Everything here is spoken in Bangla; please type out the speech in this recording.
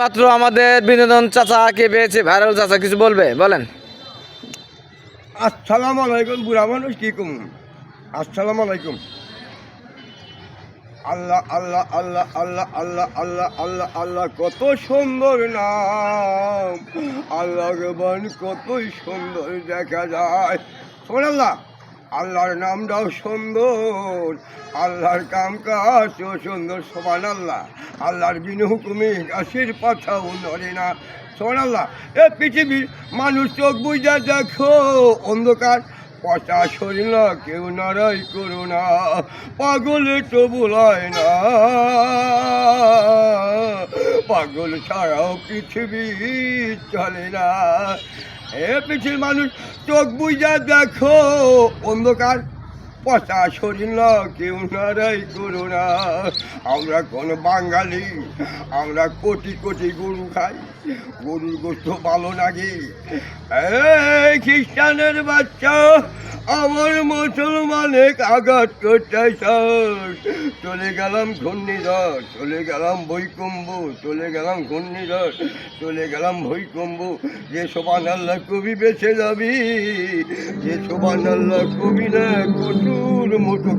মাত্র আমাদের বিনোদন চাচাকে পেয়েছে, ভাইরাল চাচা, কিছু বলবে, বলেন। আসসালামু আলাইকুম। বুড়া মানুষ কি কম। আসসালামু আলাইকুম। আল্লাহ আল্লাহ আল্লাহ আল্লাহ আল্লাহ আল্লাহ আল্লাহ আল্লাহ, কত সুন্দর নাম। আল্লাহ গবান কতই সুন্দর দেখা যায়। সুবহানাল্লাহ। আল্লাহর নামটাও সুন্দর, আল্লাহর কাম কাজও সুন্দর। সুবহানাল্লাহ। আল্লাহর বিনু হুকুমে গাছের পাতাও নড়ে না। সুবহানাল্লাহ। এ পৃথিবীর মানুষ চোখ বুঝা দেখো অন্ধকার, পচা শরীর না কেউ নারাই করুণা, পাগলে তো বোলায় না, পাগল ছাড়াও পৃথিবী চলে না। এ পৃথিবীর মানুষ চোখ বুঝা দেখো অন্ধকার, পচা শরীর না কেউ নারাই করুণা। আমরা কোন বাঙালি, আমরা কোটি কোটি গরু খাই, গরুর গোস্ত ভালো লাগে। এই খ্রিস্টানের বাচ্চা আমার মুসলমানে আঘাত করতে চলে গেলাম ঘূর্ণিঝড়, চলে গেলাম ভূমিকম্প, চলে গেলাম ঘূর্ণিঝড়, চলে গেলাম ভূমিকম্প। যে সুবহানাল্লাহ কবি বেঁচে যাবি, যে সুবহানাল্লাহ কবি না কচুর মতো